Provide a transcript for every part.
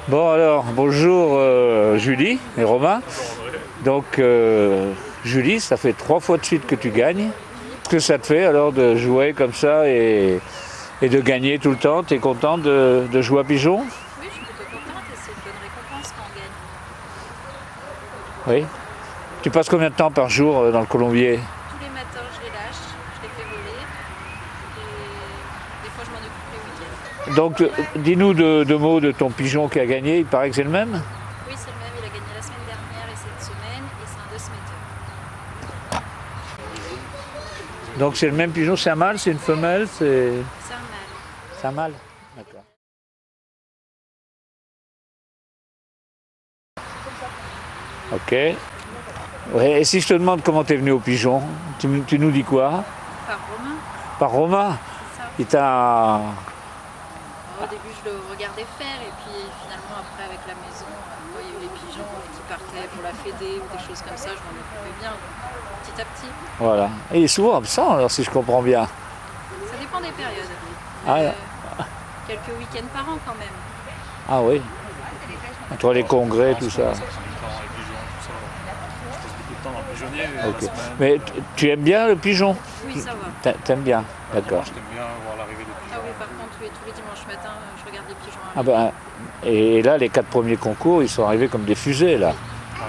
Bon alors, bonjour Julie et Romain. Donc Julie, ça fait 3 fois de suite que tu gagnes. Qu'est-ce que ça te fait alors de jouer comme ça et de gagner tout le temps? Tu es content de jouer à pigeon? Oui, je suis plutôt contente et c'est une bonne récompense quand on gagne. Oui. Tu passes combien de temps par jour dans le colombier? Tous les matins, je les lâche, je les fais voler et des fois, je m'en occupe les week-ends. Donc dis-nous deux mots de ton pigeon qui a gagné, il paraît que c'est le même? Oui, c'est le même, il a gagné la semaine dernière et cette semaine et c'est un deux smetter. Donc c'est le même pigeon, c'est un mâle, c'est une femelle, C'est un mâle. c'est un mâle? D'accord. Ok. Ouais, et si je te demande comment tu es venu au pigeon, tu nous dis quoi? Par Romain, Par Romain? c'est ça. Il t'a... Au début, je le regardais faire et puis finalement, après, avec la maison, quand il y a eu les pigeons qui partaient pour la fédé ou des choses comme ça, je m'en occupais bien, petit à petit. Voilà. Et il est souvent absent alors si je comprends bien. Ça dépend des périodes. Ah, Euh, quelques week-ends par an quand même. ah oui. Entre les congrès, tout ça. Ça prend du temps, les pigeons, tout ça. Je passe beaucoup de temps dans le pigeonnier la Ok. semaine. Mais tu aimes bien le pigeon? Oui, ça va. T'aimes bien? D'accord. Dimanche, j'aime bien voir l'arrivée des Ah pigeons. oui, par contre, oui, tous les dimanches matins, je regarde les pigeons Ah arriver. ben, et là, les 4 premiers concours, ils sont arrivés comme des fusées là.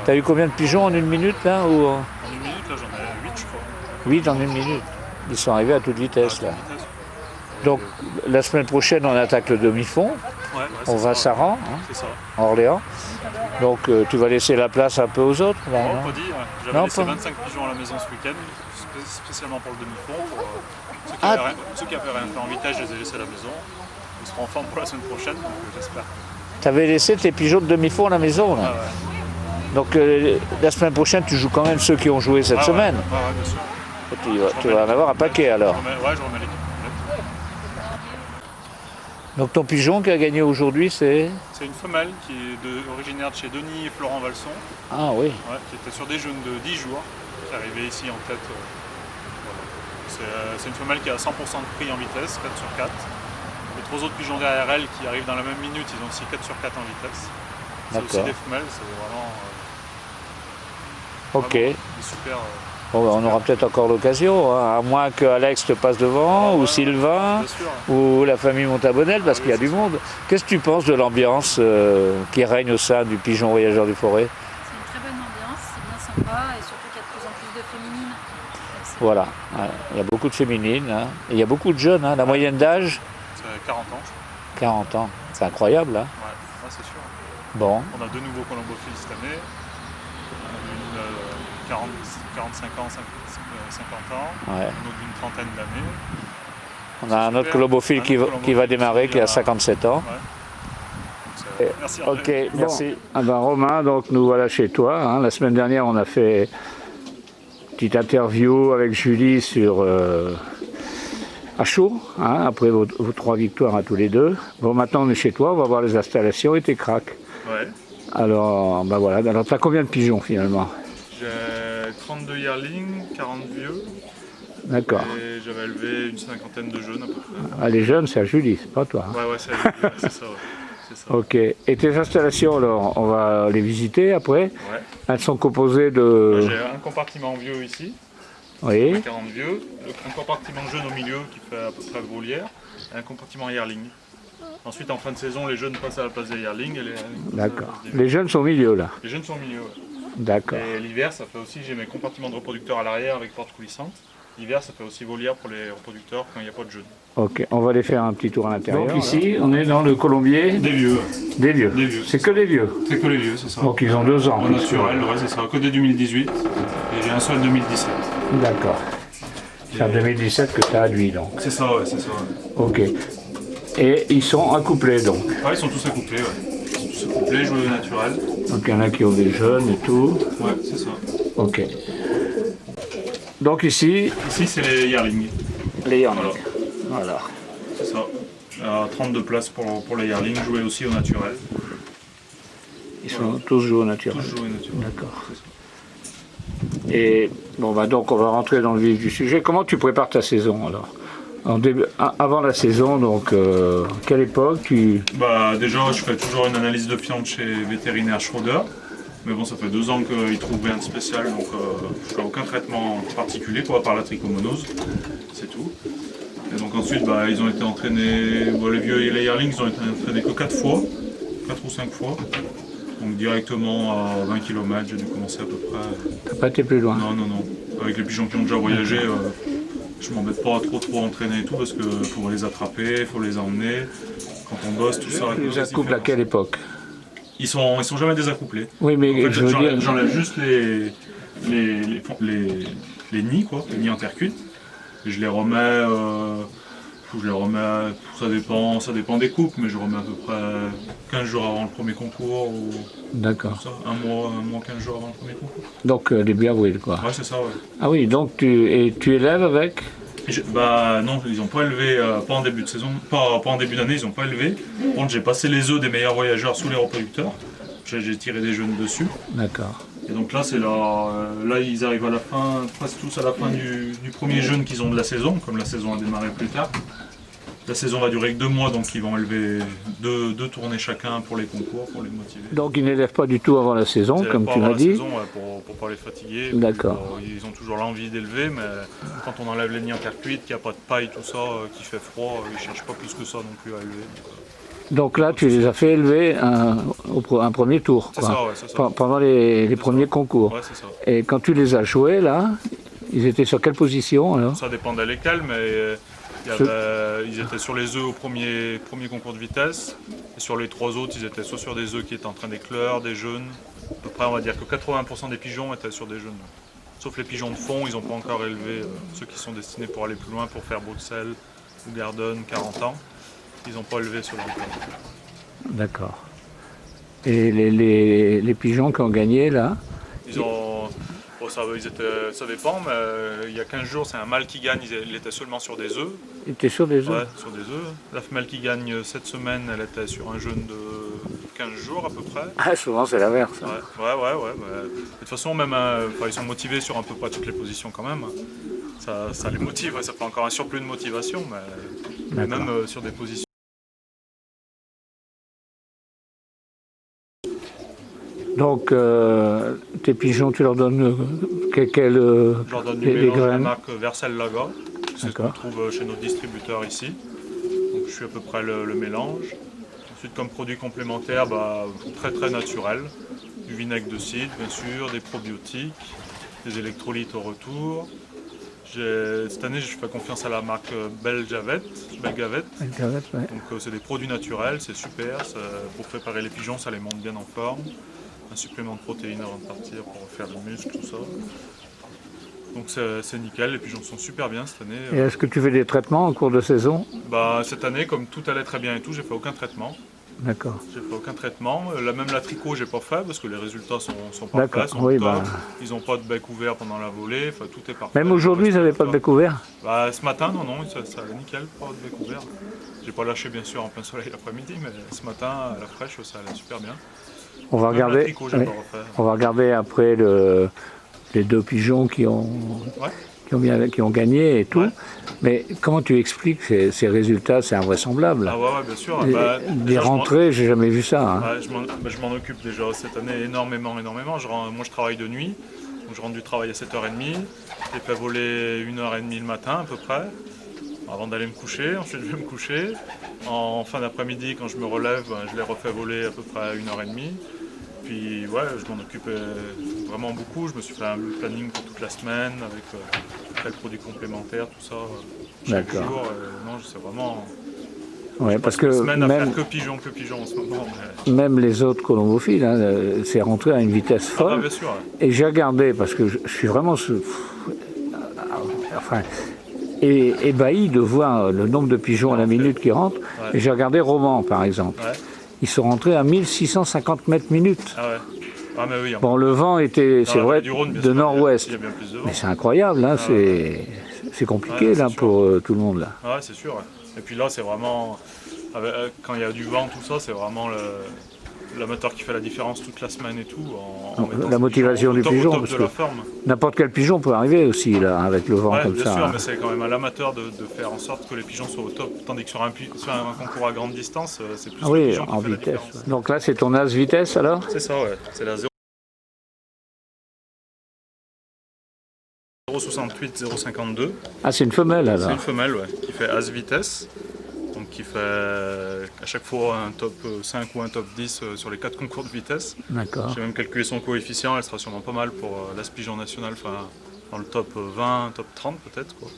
T'as eu combien de pigeons en 1 minute là ou... En 1 minute, là, j'en ai 8, je crois. 8 en 1 minute. Ils sont arrivés à toute vitesse là. Vitesse. Donc la semaine prochaine, on attaque le demi-fond. Ouais, On va à Saran, hein, C'est ça. en Orléans. Donc tu vas laisser la place un peu aux autres là, Non, non? pas dit. Ouais. J'avais Non, laissé pas- 25 pigeons à la maison ce week-end, spécialement pour le demi-fond. Pour, Ah. ceux qui avaient rien fait en vitesse, je les ai laissés à la maison. Ils seront en forme pour la semaine prochaine, donc j'espère. T'avais laissé tes pigeons de demi-fond à la maison là. Ah ouais. Donc la semaine prochaine, tu joues quand même ceux qui ont joué cette Ah ouais. semaine. Ouais, ouais, bien sûr. Et puis tu vas en avoir un paquet alors. Je remets l'équipe complète. Donc ton pigeon qui a gagné aujourd'hui, c'est... C'est une femelle qui est originaire de chez Denis et Florent Valson, Ah oui. qui était sur des jeunes de 10 jours, qui est arrivée ici en tête. Voilà. C'est une femelle qui a 100% de prix en vitesse, 4 sur 4. Les 3 autres pigeons derrière elle qui arrivent dans la même minute, ils ont aussi 4 sur 4 en vitesse. C'est aussi D'accord. des femelles, c'est vraiment, Ok. vraiment des super. Bon, ben, on aura peut-être encore l'occasion, hein, à moins que Alex te passe devant, ou Sylvain, Bien sûr. ou la famille Montabonnel, parce Ah qu'il y a oui, du c'est monde. Qu'est-ce que tu penses de l'ambiance qui règne au sein du pigeon voyageur du forêt? C'est une très bonne ambiance, c'est bien sympa et surtout qu'il y a de plus en plus de féminines. Donc c'est Voilà. Ouais. Il y a beaucoup de féminines, hein. Et il y a beaucoup de jeunes. Hein. La moyenne d'âge, C'est 40 ans, je 40 ans. C'est incroyable. Hein. crois. Ouais, c'est sûr. Bon. On a 2 nouveaux colombophiles cette année. Une 45 ans, 50 ans, Ouais. une autre d'une trentaine d'années. On a un autre colobophile qui va démarrer, qui a 57 ans. Ouais. Merci. Ok, André. merci. Ah ben Romain, donc nous voilà chez toi. Hein. La semaine dernière, on a fait une petite interview avec Julie sur à chaud, hein, après vos 3 victoires à tous les deux. Bon, maintenant on est chez toi, on va voir les installations et tes cracks. Ouais. Alors, ben voilà. Alors, tu as combien de pigeons finalement? J'ai 32 yearlings, 40 vieux, D'accord. et j'avais élevé une cinquantaine de jeunes à peu près. Ah, les jeunes, c'est à Julie, c'est pas toi. Hein. Ouais, c'est ça. Ouais. C'est ça. Ok. Et tes installations, alors, on va les visiter après. Ouais. Elles sont composées de... J'ai un compartiment vieux ici, Oui. 40 vieux, un compartiment jeune au milieu qui fait à peu près volière, et un compartiment yearling. Ensuite, en fin de saison, les jeunes passent à la place des yearlings et les yearlings passent à la D'accord. place des vieux. Les jeunes sont au milieu, là. Les jeunes sont au milieu. Ouais. D'accord. Et l'hiver, ça fait aussi, j'ai mes compartiments de reproducteurs à l'arrière avec porte coulissante. L'hiver, ça fait aussi volière pour les reproducteurs quand il n'y a pas de jeunes. Ok, on va aller faire un petit tour à l'intérieur. Donc ici, on est dans le colombier Des vieux. des vieux. Des vieux, C'est que des vieux. C'est que les vieux, c'est ça. Donc ils ont 2 ans. Au naturel, ouais, c'est ça. Que des 2018. Et j'ai un seul 2017. D'accord. C'est en 2017 que tu as lui, donc. C'est ça, ouais, c'est ça. Ouais. Ok. Et ils sont accouplés, donc. Ouais, ils sont tous accouplés, ouais. Ils sont tous accouplés, joués au naturel. Donc il y en a qui ont des jeunes et tout. Ouais, c'est ça. Ok. Donc ici, Ici, c'est les yearlings. les Yannick. Voilà. Voilà. C'est ça. 32 places pour les yearlings, joués aussi au naturel. Ils sont tous joués au naturel. Tous joués au naturel. D'accord. Et bon, bah donc on va rentrer dans le vif du sujet. Comment tu prépares ta saison alors? Avant la saison, donc, quelle époque Bah, déjà, je fais toujours une analyse de fiente chez vétérinaire Schroeder. Mais bon, ça fait 2 ans qu'ils trouvent rien de spécial, donc je fais aucun traitement particulier, quoi, à part la trichomonose, c'est tout. Et donc ensuite, bah, ils ont été entraînés, bon, les vieux et les yearlings, ils ont été entraînés que 4 fois, 4 ou 5 fois. Donc directement à 20 km, j'ai dû commencer à peu près. T'as pas été plus loin? Non, non, non. Avec les pigeons qui ont déjà voyagé, je m'embête pas à trop entraîner et tout, parce qu'il faut les attraper, il faut les emmener. Quand on bosse, tout ça. Tu les accouples à quelle époque? Ils sont jamais désaccouplés. Oui, mais en fait, je veux dire... j'enlève juste les nids, quoi, les nids en terre cuite. Et je les remets, ça dépend des coupes, mais je remets à peu près 15 jours avant le premier concours. D'accord. Ça, un mois, 15 jours avant le premier concours. Donc les biavrils, quoi. Ouais, c'est ça, ouais. Ah oui, donc tu élèves avec? Bah non, ils n'ont pas élevé, pas en début de saison, pas en début d'année, ils n'ont pas élevé. Par contre, j'ai passé les œufs des meilleurs voyageurs sous les reproducteurs. J'ai tiré des jeunes dessus. D'accord. Et donc là, là ils arrivent à la fin, presque tous à la fin du premier jeune qu'ils ont de la saison, comme la saison a démarré plus tard. La saison va durer que 2 mois, donc ils vont élever deux tournées chacun pour les concours, pour les motiver. Donc ils n'élèvent pas du tout avant la saison, comme tu m'as dit. Saison, ouais, pour pas les fatiguer. D'accord. Ils ont toujours l'envie d'élever, mais quand on enlève les nids en terre cuite, qu'il n'y a pas de paille, tout ça, qu'il fait froid, ils ne cherchent pas plus que ça non plus à élever. Donc là, tu les as fait élever un premier tour, quoi. C'est ça, ouais, c'est ça. Pendant les premiers concours. Ouais, c'est ça. Et quand tu les as joués, là, ils étaient sur quelle position, alors? Ça dépendait lesquels, mais ils étaient sur les œufs au premier concours de vitesse. Et sur les 3 autres, ils étaient soit sur des œufs qui étaient en train d'éclore, des jeunes. À peu près, on va dire que 80% des pigeons étaient sur des jeunes. Sauf les pigeons de fond, ils n'ont pas encore élevé. Ceux qui sont destinés pour aller plus loin, pour faire Bruxelles ou Garden, 40 ans. Ils n'ont pas élevé sur le week-end. D'accord. Et les pigeons qui ont gagné, là? Ça dépend, mais il y a 15 jours, c'est un mâle qui gagne, il était seulement sur des œufs. Il était sur des œufs? Ouais, sur des œufs. La femelle qui gagne cette semaine, elle était sur un jeune de 15 jours à peu près. Ah, souvent c'est l'inverse. Ouais. De toute façon, même, ils sont motivés sur à peu près toutes les positions quand même. Ça les motive, ça fait encore un surplus de motivation, mais même sur des positions. Donc, tes pigeons, tu leur donnes Je leur donne du mélange de la graines? marque Versel Laga, c'est ce qu'on trouve chez notre distributeur ici. Donc je suis à peu près le mélange. Ensuite, comme produit complémentaire, très naturel. Du vinaigre de cidre, bien sûr, des probiotiques, des électrolytes au retour. Cette année, je fais confiance à la marque Belgavet. Ouais. Donc c'est des produits naturels, c'est super. Pour préparer les pigeons, ça les monte bien en forme. Un supplément de protéines avant de partir pour faire le muscle, tout ça. Donc c'est nickel, les pigeons sont super bien cette année. Et est-ce que tu fais des traitements en cours de saison? Cette année, comme tout allait très bien et tout, j'ai fait aucun traitement. D'accord. J'ai fait aucun traitement. Même la tricot, j'ai pas fait parce que les résultats sont parfaits, sont oui, top. Ils n'ont pas de bec ouvert pendant la volée, tout est parfait. Même aujourd'hui, ils n'avaient pas de bec ouvert? Ce matin, non, ça allait nickel, pas de bec ouvert. J'ai pas lâché bien sûr en plein soleil l'après-midi, mais ce matin, à la fraîche, ça allait super bien. On va regarder après les 2 pigeons qui ont gagné et tout. Ouais. Mais comment tu expliques ces résultats? C'est invraisemblable. Ah ouais, bien sûr. Des rentrées, j'ai jamais vu ça. Hein. Ouais, je m'en occupe déjà cette année énormément. Moi je travaille de nuit, donc je rentre du travail à 7h30. J'ai fait voler 1h30 le matin à peu près, avant d'aller me coucher. Ensuite je vais me coucher. En fin d'après-midi, quand je me relève, je les refais voler à peu près à 1h30. Puis je m'en occupe vraiment beaucoup. Je me suis fait un planning pour toute la semaine avec quels produits complémentaires, tout ça. Chaque jour. Non, c'est vraiment. Ouais, parce que semaine à faire que pigeons en ce moment. Même les autres colombophiles, hein, c'est rentré à une vitesse folle. Bien sûr. Et j'ai regardé parce que je suis vraiment ébahi de voir le nombre de pigeons à la minute qui rentrent. Ouais. Et j'ai regardé Roman, par exemple. Ouais. Ils sont rentrés à 1650 mètres minute. Ah ouais. Ah mais oui, bon, le vent était, c'est vrai, de nord-ouest. Mais c'est incroyable, hein, c'est compliqué là, pour tout le monde. Là. Ouais, c'est sûr. Ouais. Et puis là, c'est vraiment, quand il y a du vent, tout ça, c'est vraiment l'amateur qui fait la différence toute la semaine et tout. En mettant La ce motivation au du top pigeon, de parce la que forme. n'importe quel pigeon peut arriver aussi, là, avec le vent Ouais, comme bien ça. sûr, Hein. mais c'est quand même à l'amateur de faire en sorte que les pigeons soient au top. Tandis que sur un concours à grande distance, c'est plus Ah le oui, pigeon qui en fait la vitesse. différence. Donc là, c'est ton as vitesse alors? C'est ça, ouais. C'est la 0,68, 0,52. Ah, c'est une femelle C'est alors. une femelle, ouais, qui fait as vitesse. Donc qui fait à chaque fois un top 5 ou un top 10 sur les 4 concours de vitesse. D'accord. J'ai même calculé son coefficient, elle sera sûrement pas mal pour l'As Pigeon National, enfin dans le top 20, top 30 peut-être, quoi.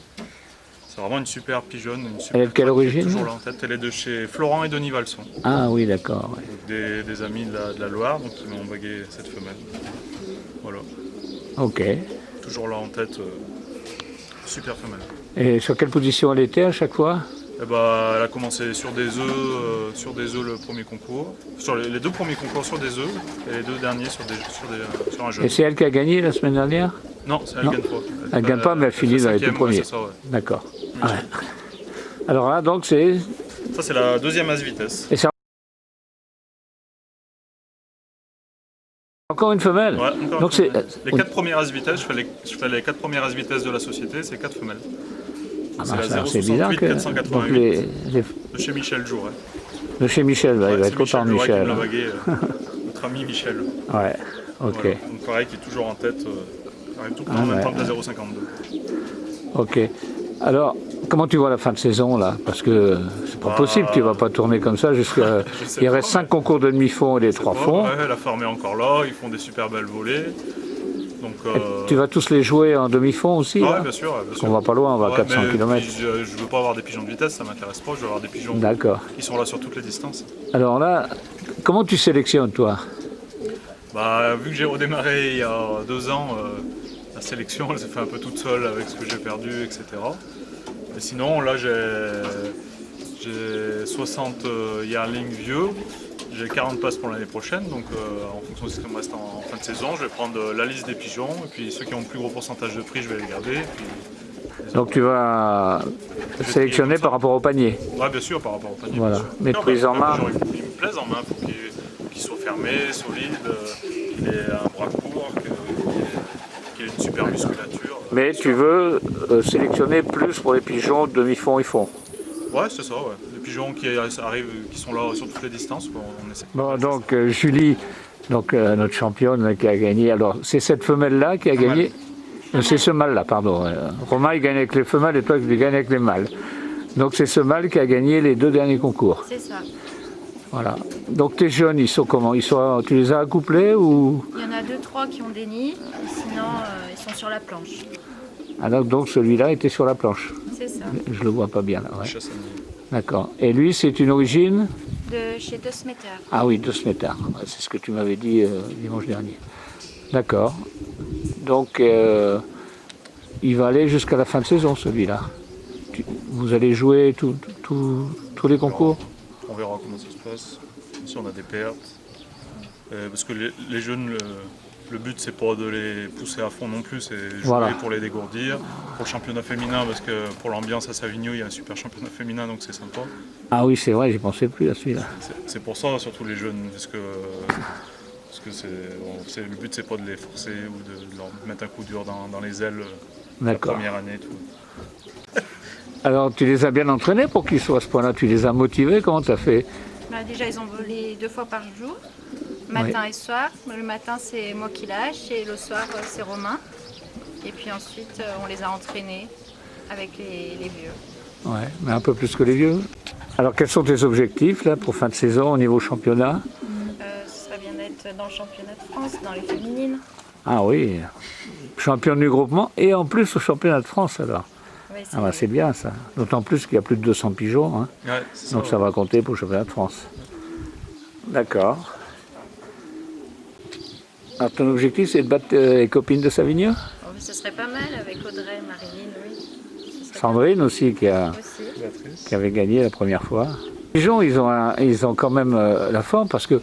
C'est vraiment une super pigeonne. Une super Elle est de quelle craque qui origine? Toujours là en tête. Elle est de chez Florent et Denis Valson. Ah oui, d'accord. Ouais. Donc des amis de la Loire, donc qui m'ont bagué cette femelle. Voilà. Ok. Toujours là en tête. Super femelle. Et sur quelle position elle était à chaque fois? Eh ben, elle a commencé sur des œufs le premier concours, sur les 2 premiers concours sur des œufs et les 2 derniers sur un jeune. Et c'est elle qui a gagné la semaine dernière? Non, elle Non. gagne pas. Elle gagne pas, mais elle finit dans les tout 5e, premiers. ouais, c'est ça, ouais. D'accord. Ouais. Alors là, donc c'est... Ça c'est la 2e as vitesse. Et c'est encore une femelle? Ouais, encore Donc une c'est... femelle. Les 4 premières as vitesse, je fais les 4 premières as vitesse de la société, c'est 4 femelles. Ah C'est bah, la c'est bizarre 068 que... 488 Donc les... de chez Michel Jouret. De chez Michel, bah, il va c'est être content Michel Jouret qui me Michel. l'a bagué, notre ami Michel. Ouais, ok. Voilà. Donc pareil, qui est toujours en tête, qui arrive tout le temps en même temps que la 0,52. Ok. Alors, comment tu vois la fin de saison là? Parce que c'est pas possible, tu vas pas tourner comme ça jusqu'à... Je sais Il pas, reste 5 concours de demi-fond et les 3 fonds. Ouais, la forme est encore là, ils font des super belles volées. Donc, Tu vas tous les jouer en demi-fond aussi ouais, là? bien sûr. Bien sûr. On va pas loin, on va à 400 mais km. puis, je veux pas avoir des pigeons de vitesse, ça m'intéresse pas. Je veux avoir des pigeons D'accord. qui sont là sur toutes les distances. Alors là, comment tu sélectionnes toi? Bah, vu que j'ai redémarré il y a 2 ans, la sélection elle s'est fait un peu toute seule avec ce que j'ai perdu, etc. Et sinon, là j'ai 60 yearlings vieux. J'ai 40 places pour l'année prochaine, donc en fonction de ce qui me reste en fin de saison, je vais prendre la liste des pigeons, et puis ceux qui ont le plus gros pourcentage de prix, je vais les garder. Et puis, Donc tu vas sélectionner par rapport au panier. Ouais, bien sûr, par rapport au panier. Voilà. Bien sûr. Mais de prise en main. Il me plaise en main, il faut qu'il soit fermé, solide, qu'il ait un bras court, qu'il ait une super musculature. Mais tu veux sélectionner plus pour les pigeons demi-fond et fond. Ouais, c'est ça, ouais. Les pigeons qui arrivent, qui sont là sur toutes les distances, on essaie. Bon, donc Julie, donc, notre championne qui a gagné. Alors, c'est cette femelle-là qui a gagné. C'est ce mâle-là, pardon. Romain, il gagne avec les femelles et toi, tu gagnes avec les mâles. Donc, c'est ce mâle qui a gagné les 2 derniers concours. C'est ça. Voilà. Donc, tes jeunes, ils sont comment? Tu les as accouplés ou... Il y en a 2-3 qui ont des nids, et sinon ils sont sur la planche. Alors, donc, celui-là était sur la planche. C'est ça. Je le vois pas bien, là. Ouais. Chasse à nid. D'accord. Et lui, c'est une origine? De chez De Smetter. Ah oui, de Smetter. Ouais, c'est ce que tu m'avais dit dimanche dernier. D'accord. Donc, il va aller jusqu'à la fin de saison, celui-là. Vous allez jouer tous les concours? On verra comment ça se passe, si on a des pertes. Parce que les jeunes, le but c'est pas de les pousser à fond non plus, c'est jouer Voilà. pour les dégourdir. Pour le championnat féminin, parce que pour l'ambiance à Savigno, il y a un super championnat féminin, donc c'est sympa. Ah oui, c'est vrai, j'y pensais plus à celui-là. C'est pour ça, surtout les jeunes, parce que le but c'est pas de les forcer ou de leur mettre un coup dur dans les ailes la D'accord. première année. Et tout. Alors, tu les as bien entraînés pour qu'ils soient à ce point-là? Tu les as motivés? Comment tu as fait? Bah, déjà, ils ont volé 2 fois par jour, matin et soir. Le matin, c'est moi qui lâche et le soir, c'est Romain. Et puis ensuite, on les a entraînés avec les vieux. Ouais, mais un peu plus que les vieux. Alors, quels sont tes objectifs là pour fin de saison au niveau championnat? Ce serait bien d'être dans le championnat de France, dans les féminines. Ah oui, championne du groupement et en plus au championnat de France alors. Ouais, Ah bah, c'est bien ça. D'autant plus qu'il y a plus de 200 pigeons, hein. Ouais, c'est Donc ça va compter pour le championnat de France. D'accord. Alors ton objectif c'est de battre les copines de Savigno? Oh, mais ce serait pas mal avec Audrey, Marilyn, oui. Ce serait Sandrine aussi qui pas mal aussi. avait gagné la première fois. Les pigeons ils ont quand même la forme parce que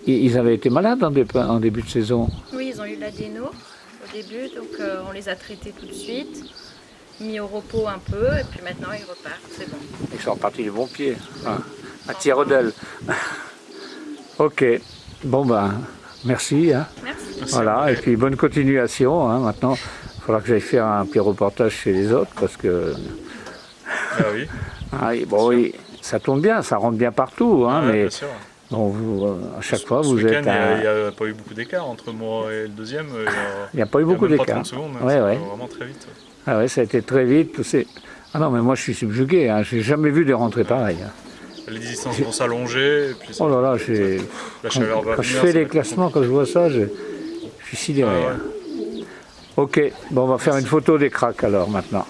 ils avaient été malades en début de saison. Oui, ils ont eu l'adéno au début, donc on les a traités tout de suite, mis au repos un peu, et puis maintenant ils repartent, c'est bon. Ils sont repartis du bon pied. À tire-d'aile. Ok. Bon ben, merci. Hein. Merci. Voilà, et puis bonne continuation. Hein. Maintenant, il faudra que j'aille faire un petit reportage chez les autres parce que Ah oui, bon, oui, ça tourne bien, ça rentre bien partout. Hein, ouais, mais bien sûr. bon, vous, à chaque fois, Ce vous week-end, êtes. il n'y a pas eu beaucoup d'écart entre moi et le deuxième. Il n'y a pas eu beaucoup même pas d'écart. 30 secondes, hein, Ouais, ça ouais. va vraiment très vite. Ah ouais, ça a été très vite. Ah non, mais moi je suis subjugué. Hein. J'ai jamais vu des rentrées pareilles. Hein. Les distances vont s'allonger. Et puis ça- Oh là là, la chaleur va quand je venir, fais ça va les être classements, quand je vois ça, je suis sidéré. Ah ouais. Hein. Ok, bon, on va faire une photo des cracks alors maintenant.